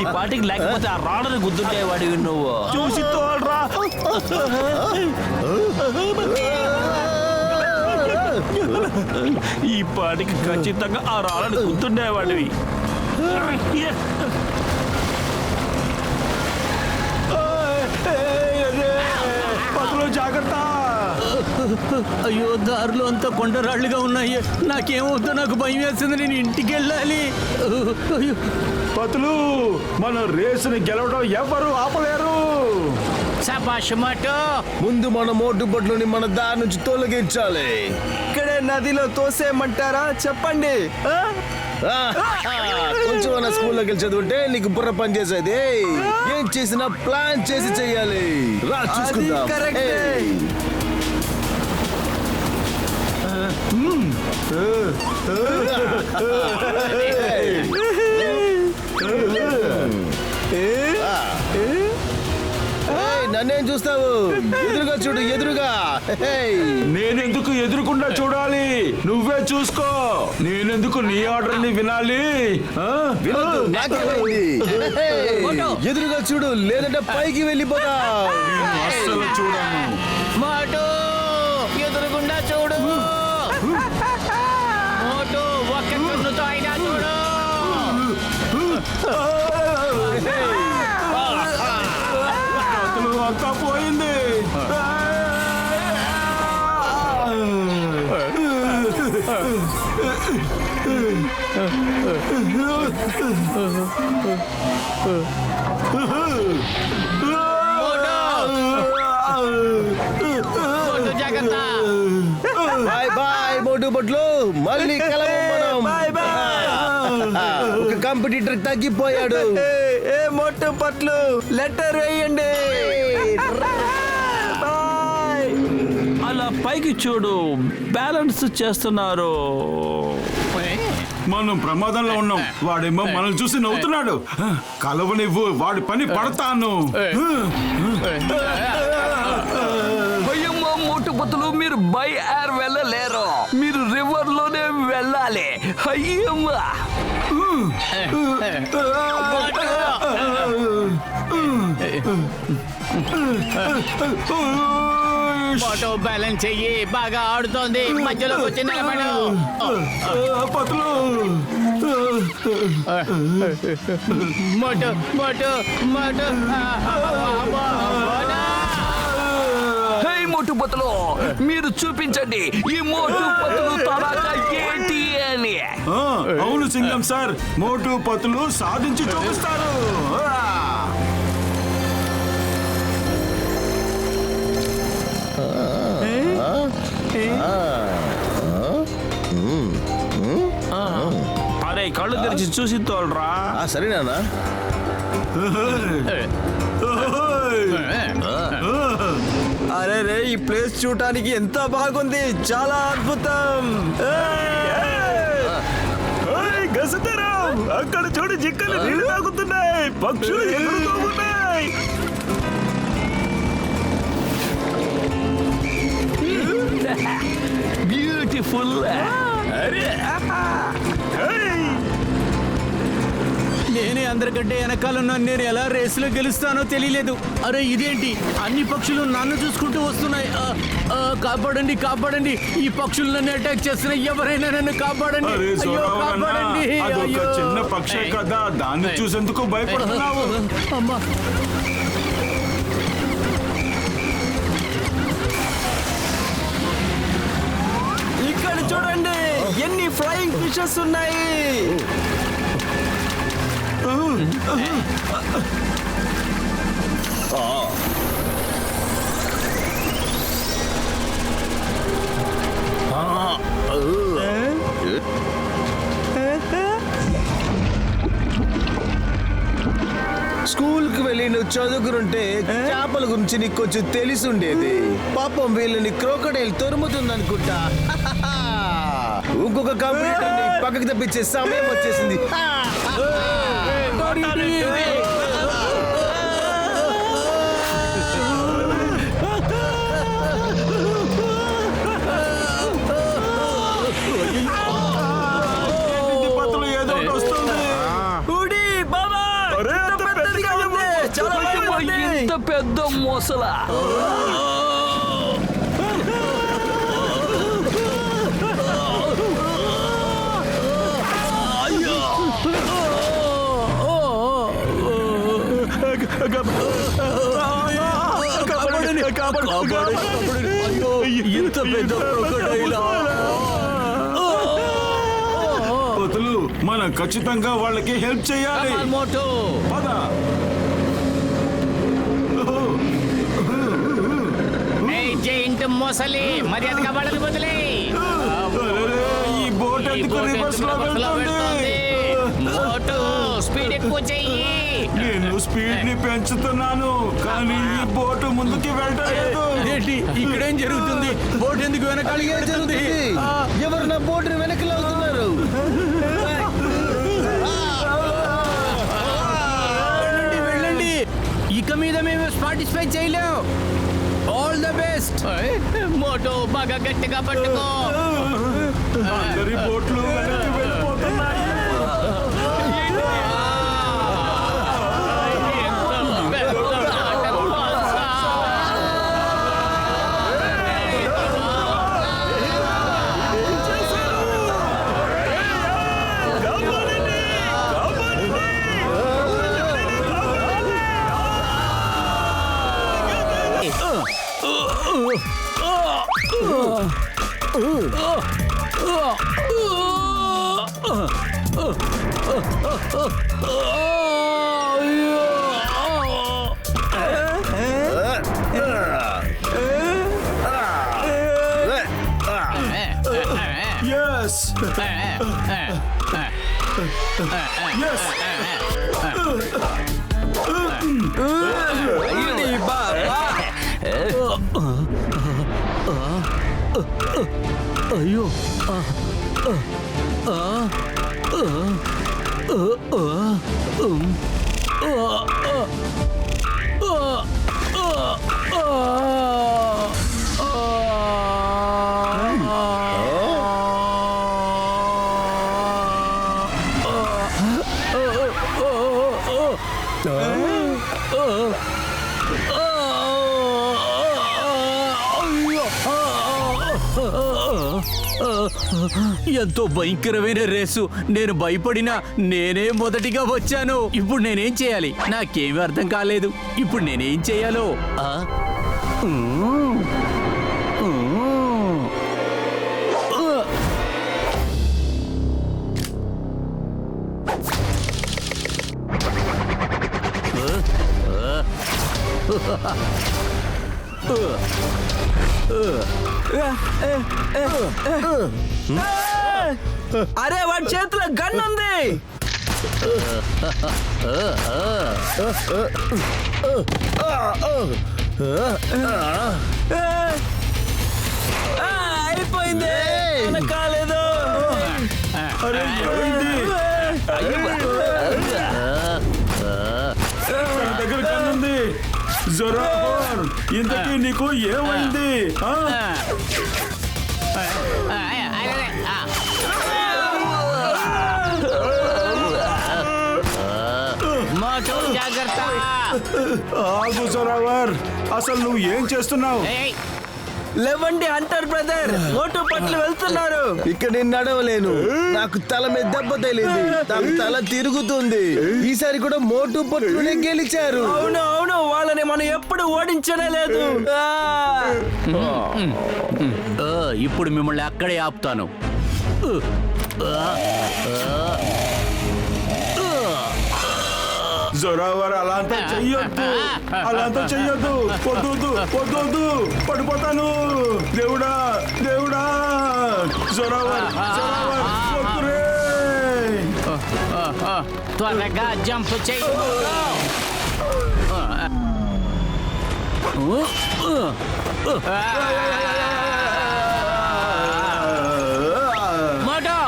ఈ పాటికి లేకపోతే ఆ రాళ్ళని గుద్దుండేవాడివి నువ్వు. చూసి తోలరా. ఈ పాటికి ఖచ్చితంగా ఆ రాళ్ళని గుద్దుండేవాడివి. జాగ్రత్త. అయ్యో, దారిలో అంతా కొండరాళ్ళుగా ఉన్నాయి. నాకేమవుతుందో నాకు భయం వేస్తుంది. నేను ఇంటికి వెళ్ళాలి. పతులు, మన రేసుని గెలవడం ఎవరు ఆపలేరు. శభాష్ మోటు. ముందు మన మోటు బొట్లని మన దారి నుంచి తొలగించాలి. ఇక్కడే నదిలో తోసేయమంటారా చెప్పండి. కొంచెం మన స్కూల్లోకి వెళ్ళి చదువుంటే నీకు బుర్ర పని చేసేది. ఏం చేసినా ప్లాన్ చేసి చెయ్యాలి. రా చూసుకుందాం. నన్నేం చూస్తావు? ఎదురుగా చూడు, ఎదురుగా. నేనెందుకు ఎదురుకుండా చూడాలి? నువ్వే చూసుకో. నేనెందుకు నీ ఆర్డర్ ని వినాలి? ఎదురుగా చూడు, లేదంటే పైకి వెళ్ళిపోతా. అస్సలు చూడను. మోటు, ఎదురుగుండా చూడు. మోటు, ఒక్క కన్నుతో అయినా చూడు. అంతా పోయింది. జాగ్రత్త. బాయ్ బాయ్ మోటు బొట్లు. మళ్ళీ కలవం మనం. ఒక కాంపిటీటర్ తగ్గిపోయాడు. ఏ మోటు పట్లు, లెటర్ వేయండి. అలా పైకి చూడు, బ్యాలెన్స్ చేస్తున్నారు. మనం ప్రమాదంలో ఉన్నాం. వాడేమో మనల్ని చూసి నవ్వుతున్నాడు. కలవనివ్వు, వాడి పని పడతాను. అయ్యమ్మా మోటుపతులు, మీరు బై ఎయిర్ వెళ్ళలేరు. మీరు రివర్ లోనే వెళ్ళాలి. అయ్యమ్మా. మోటో బ్యాలెన్స్ చెయ్యి, బాగా ఆడుతోంది. మధ్యలో వచ్చి నిలబడు. పతులు, మోటో మోటో మోటో. హే మోటుపతులు, మీరు చూపించండి ఈ మోటుపతులు తడాక ఏంటి అని. అవును సింగం సార్, మోటు పతులు సాధించి చూపిస్తారు. అరే కళ్ళు తెరిచి చూసి తోలరా. సరేనా? అరే రే, ఈ ప్లేస్ చూడటానికి ఎంత బాగుంది. చాలా అద్భుతం. అక్కడ చూడు, జిక్కలు నీళ్ళు తాగుతున్నాయి, పక్షులు ఎగురుతూ ఉన్నాయి. బ్యూటిఫుల్. నేనే అందరికంటే వెనకాలన్నాను. నేను ఎలా రేసులో గెలుస్తానో తెలియలేదు. అరే ఇదేంటి, అన్ని పక్షులు నన్ను చూసుకుంటూ వస్తున్నాయి. కాపాడండి, కాపాడండి. ఈ పక్షులు నన్ను అటాక్ చేస్తున్నాయి. ఎవరైనా నన్ను కాపాడండి. అయ్యో కాపాడండి. అదొక చిన్న పక్షే కదా, దాన్ని చూసేందుకు భయపడుతున్నావు. అమ్మా. ఇక్కడ చూడండి, ఎన్ని ఫ్లయింగ్ ఫిషెస్ ఉన్నాయి. స్కూల్ కి వెళ్ళి నువ్వు చదువుకుంటే చేపల గురించి నీకు కొంచెం తెలిసి ఉండేది. పాపం వీళ్ళని క్రోకడైల్ తరుముతుందనుకుంటా. ఇంకొక కంప్యూటర్ ని పక్కకి తప్పించే సమయం వచ్చేసింది. ఏదో వస్తుంది. బాబా పెద్దదిగా ఉంది. చాలా అయ్యమ్మ, బాగుంది. ఇంత పెద్ద మొసల. ఇంత పెద్ద crocodile ఆ? వదులు, మనం ఖచ్చితంగా వాళ్ళకి హెల్ప్ చేయాలి. Come on, మోటు. పద. జైంట్ మొసలి మర్యాదగా వాళ్ళని వదిలే. అరెరే, ఈ బోట్ ఎందుకు రివర్స్ లో వెళ్తుంది? మోటు స్పీడ్ ఎక్కువ చెయ్యి. నేను స్పీడ్ ని పెంచుతున్నాను, కానీ ఈ బోటు ముందుకి వెళ్ళలేదు. ఏంటి ఇక్కడేం జరుగుతుంది? బోట్ ఎందుకు వెనకాలి ఏం జరుగుతుంది? ఎవరు నా బోటుని వెనక్కి లాగుతున్నారు? వెళ్ళండి. ఇక మీద మేము పార్టిసిపేట్ చేయలేం. All the best. మోటో బాగా గట్టిగా పట్టుకో. అందరి బోట్లు వెనక్కి వెళ్ళిపోతున్నాయి. Yes. అయ్యో ఎంతో భయంకరమైన రేసు. నేను భయపడినా నేనే మొదటిగా వచ్చాను. ఇప్పుడు నేనేం చేయాలి? నాకేమీ అర్థం కాలేదు. ఇప్పుడు నేనేం చేయాలో? అరే వాడి చేతిలో గన్ ఉంది. అయిపోయింది. కాలేదు. దగ్గర కన్నుంది. జొరాబర్, ఇంతకీ నీకు ఏమైంది? జాగ్రత్త. ఆగు జొరాబర్, అసలు నువ్వు ఏం చేస్తున్నావు? లేవండి హంటర్ బ్రదర్, మోటు పట్లు వెళ్తున్నారు. ఇక్కడ నేను నడవలేను. నాకు తల మీద దెబ్బ తగిలింది. నాకు తల తిరుగుతుంది. ఈసారి కూడా మోటు పట్టునే గెలిచారు. అవును అవును, వాళ్ళని మనం ఎప్పుడు ఓడించనే లేదు. ఇప్పుడు మిమ్మల్ని అక్కడే ఆపుతాను. జొరాబర్, అలా అంతా చెయ్యొద్దు. అలా అంతా చెయ్యొద్దు. వద్దు వద్దు, పడిపోతాను. దేవుడా దేవుడా, జొరాబర్ వద్దురే. త్వరగా జంప్ చెయ్యి. మోటో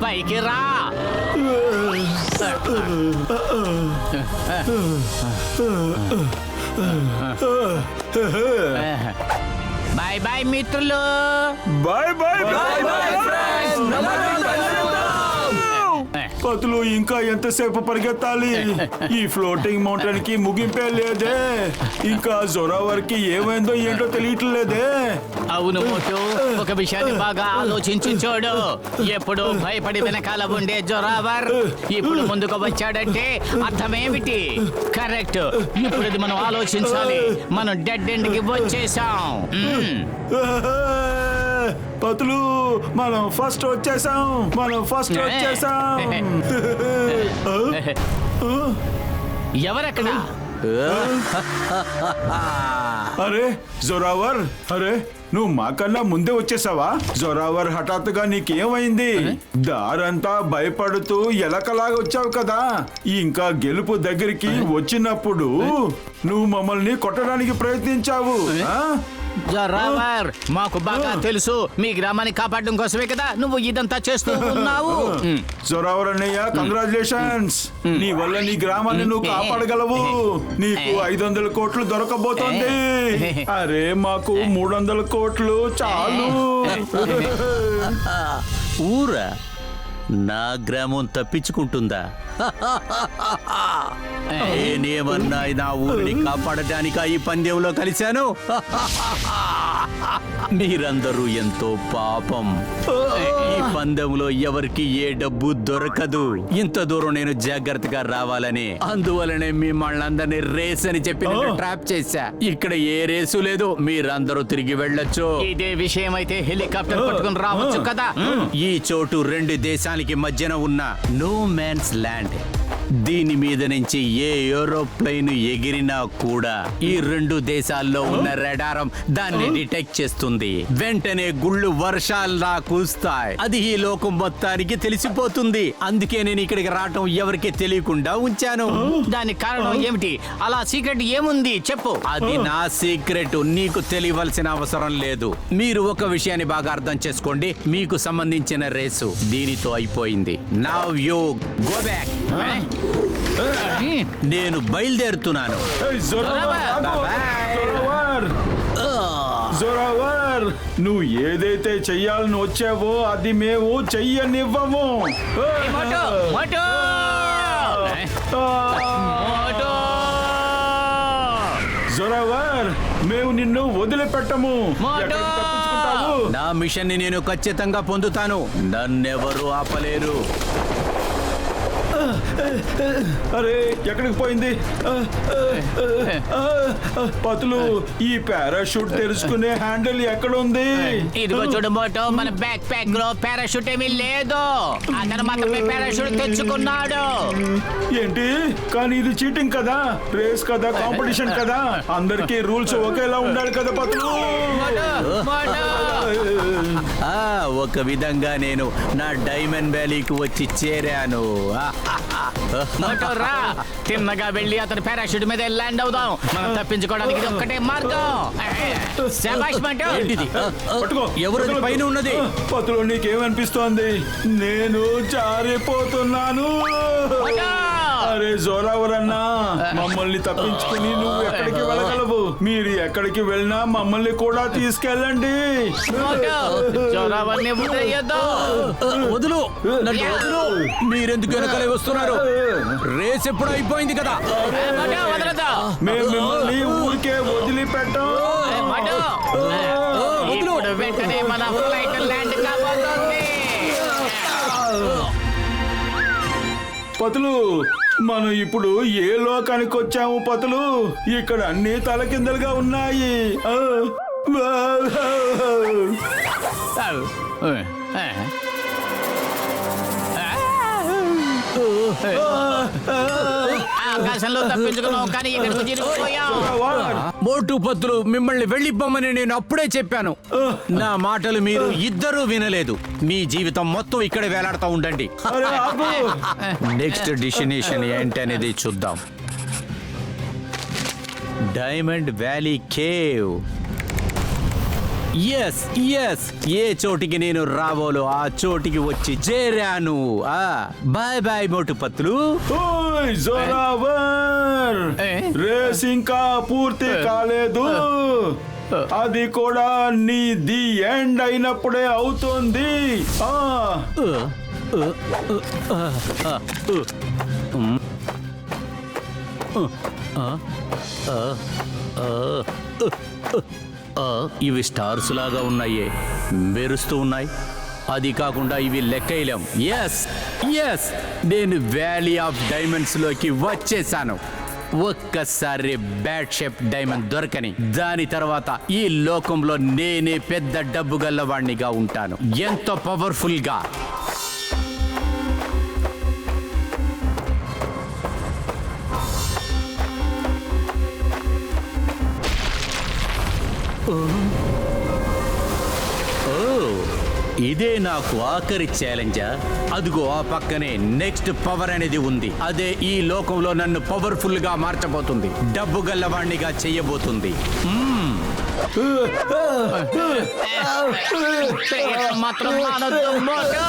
పైకి రా. బాయ్ బాయ్ మిత్రులు. Bye bye Bye bye, friends. పతులు ఇంకా ఎంతసేపు పరిగెత్తాలి? ఈ ఫ్లోటింగ్ మౌంటైన్ కి ముగింపే లేదే. ఇంకా జొరావర్ కి ఏమైందో ఏంటో తెలియట్లేదే. అవును మోటు, ఒక విషయాన్ని బాగా ఆలోచించి చూడు. ఎప్పుడు భయపడి వెనకాల ఉండే జొరావర్ ఇప్పుడు ముందుకు వచ్చాడంటే అర్థమేమిటి? కరెక్ట్. ఇప్పుడు ఇది మనం ఆలోచించాలి. మనం డెడ్ ఎండ్ కి వచ్చేసాం. పతులు మనం ఫస్ట్ వచ్చేసాం. ఎవరక్కడ? అరే జొరావర్, అరే నువ్వు మాకన్నా ముందే వచ్చేసావా? జొరావర్, హఠాత్తుగా నీకేమైంది? దారంతా భయపడుతూ ఎలకలాగా వచ్చావు కదా. ఇంకా గెలుపు దగ్గరికి వచ్చినప్పుడు నువ్వు మమ్మల్ని కొట్టడానికి ప్రయత్నించావు. జొరావర్, మాకు బాగా తెలుసు మీ గ్రామాన్ని కాపాడడం కోసమే కదా నువ్వు ఇదంతా చేస్తూ ఉన్నావు. జొరావర్ అన్నయ్య, కంగ్రాచులేషన్స్. నీ వల్ల నీ గ్రామాన్ని నువ్వు కాపాడగలవు. నీకు 500 కోట్లు దొరకబోతోంది. అరే మాకు 300 కోట్లు చాలు. ఊరా నా గ్రామం తప్పించుకుంటుందా? నేనేమన్నా నా ఊరిని కాపాడటానికి ఈ పందెంలో కలిశాను? మీరందరూ ఎంతో పాపం. ఈ పందెంలో ఎవరికి ఏ డబ్బు దొరకదు. ఇంత దూరం నేను జాగ్రత్తగా రావాలని, అందువలనే మిమ్మల్ని అందరినీ రేస్ అని చెప్పి ట్రాప్ చేశా. ఇక్కడ ఏ రేసు లేదు, మీరందరూ తిరిగి వెళ్ళొచ్చు. ఇదే విషయం అయితే హెలికాప్టర్ పట్టుకుని రావచ్చు కదా. ఈ చోటు 2 దేశాలకి మధ్యన ఉన్న నో మ్యాన్స్ ల్యాండ్. దీని మీద నుంచి ఏ ఏరోప్లేన్ ఎగిరినా కూడా ఈ 2 దేశాల్లో ఉన్న రడారం దాన్ని డిటెక్ట్ చేస్తుంది. వెంటనే గుళ్ళు వర్షాల్లా కూస్తాయి. అది ఈ లోకం మొత్తానికి తెలిసిపోతుంది. అందుకే నేను ఇక్కడికి రావటం ఎవరికి తెలియకుండా ఉంచాను. దానికి కారణం ఏమిటి? అలా సీక్రెట్ ఏముంది చెప్పు. అది నా సీక్రెట్, నీకు తెలియవలసిన అవసరం లేదు. మీరు ఒక విషయాన్ని బాగా అర్థం చేసుకోండి. మీకు సంబంధించిన రేసు దీనితో అయిపోయింది. Now you go back. నేను బయలుదేరుతున్నాను. జొరావర్, నువ్వు ఏదైతే చెయ్యాలని వచ్చావో అది మేము చెయ్యనివ్వము. మోటు, మోటు! జొరావర్, మేము నిన్ను వదిలిపెట్టము. ఎక్కడికి తప్పించుకుంటావు? నా మిషన్ ని నేను ఖచ్చితంగా పొందుతాను. నన్నెవరు ఆపలేరు. అరే ఎక్కడికి పోయింది? పతులు, ఈ పారాషూట్ తెరుచుకునే హ్యాండిల్ ఎక్కడ ఉంది? ఇదిగో చూడు మోటు, మన బ్యాక్ ప్యాక్ లో పారాషూట్ ఏమీ లేదు. అతను మాత్రమే పారాషూట్ తెచ్చుకున్నాడు. ఏంటి? కానీ ఇది చీటింగ్ కదా, రేస్ కదా, కాంపిటీషన్ కదా. అందరికీ రూల్స్ ఒకేలా ఉండాలి కదా పతులు. ఒక విధంగా నేను నా డైమండ్ వ్యాలీకి వచ్చి చేరాను. మోటు రా, తిన్నగా వెళ్ళి అతని పారాషూట్ మీద ల్యాండ్ అవుదాం. మనం తప్పించుకోవడానికి ఇది ఒక్కటే మార్గం. శభాష్ మోటు. పట్టుకో. ఎవరు పైన ఉన్నది? పతులు, నీకేమనిపిస్తోంది? నేను జారిపోతున్నాను. అరే జోరావర్ అన్నా, మమ్మల్ని తప్పించుకుని నువ్వు ఎక్కడికి వెళ్ళగలవు? మీరు ఎక్కడికి వెళ్ళినా మమ్మల్ని కూడా తీసుకెళ్ళండి. వదులు, నన్ను వదులు. మీరెందుకు వెనకాలే వస్తున్నారు? రేస్ ఎప్పుడు అయిపోయింది కదా. మేము మిమ్మల్ని ఊరికే వదిలిపెట్టాం. వెంటనే మన ఫ్లైట్ ల్యాండ్ కాబోతోంది. పతులు, మనం ఇప్పుడు ఏ లోకానికి వచ్చాము పతులు? ఇక్కడ అన్ని తలకిందలుగా ఉన్నాయి. ఆకాశంలో తప్పించుకున్నావు కానీ ఇక్కడికి చిరిగిపోయావు. మోటు పత్తులు, మిమ్మల్ని వెళ్ళిపోమని నేను అప్పుడే చెప్పాను. నా మాటలు మీరు ఇద్దరూ వినలేదు. మీ జీవితం మొత్తం ఇక్కడ వేలాడుతూ ఉండండి. నెక్స్ట్ డెస్టినేషన్ ఏంటనేది చూద్దాం. Diamond valley cave. Yes yes, ఏ చోటికి నేను రావాలో ఆ చోటికి వచ్చి చేరాను. Bye bye Motu Patlu. Zoravar, race ఇంకా పూర్తి కాలేదు. అది కూడా నీ ది ఎండ్ అయినప్పుడే అవుతుంది. ఇవి స్టార్స్ లాగా ఉన్నాయే, మెరుస్తూ ఉన్నాయి. అది కాకుండా ఇవి లెక్కలేం. ఎస్ ఎస్, నేను వ్యాలీ ఆఫ్ డైమండ్స్ లోకి వచ్చేసాను. ఒక్కసారి బ్యాడ్ షేప్ డైమండ్ దొరకని దాని తర్వాత ఈ లోకంలో నేనే పెద్ద డబ్బు గల్లవాణ్ణిగా ఉంటాను, ఎంతో పవర్ఫుల్ గా. ఇదే నాకు ఆఖరి ఛాలెంజా? అదిగో ఆ పక్కనే నెక్స్ట్ పవర్ అనేది ఉంది. అదే ఈ లోకంలో నన్ను పవర్ఫుల్ గా మార్చబోతుంది, డబ్బు గల్లవాణ్ణిగా చెయ్యబోతుంది. మాత్రం మానొద్దు, మోటు.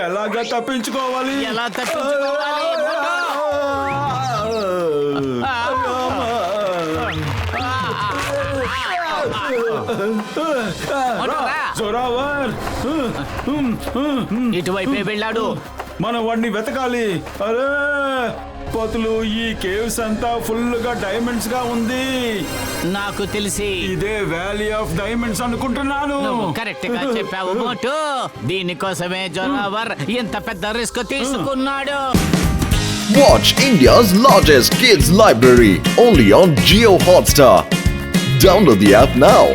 ఎలాగా తప్పించుకోవాలి? ఎలా తప్పించుకోవాలి? జోరావర్, ఇటువైపే వెళ్ళాడు. మనం వాడిని వెతకాలి. అరే పోతులు, ఈ కేవ్స్ అంతా ఫుల్ గా డైమండ్స్ గా ఉంది. నాకు తెలిసి ఇదే వ్యాలీ ఆఫ్ డైమండ్స్ అనుకుంటున్నాను. కరెక్ట్ గా చెప్పావు మోటు. దీనికోసమే జోరావర్ ఇంత పెద్ద రిస్క్ తీసుకున్నాడు. Watch India's largest kids library only on Jio Hotstar. Download the app now.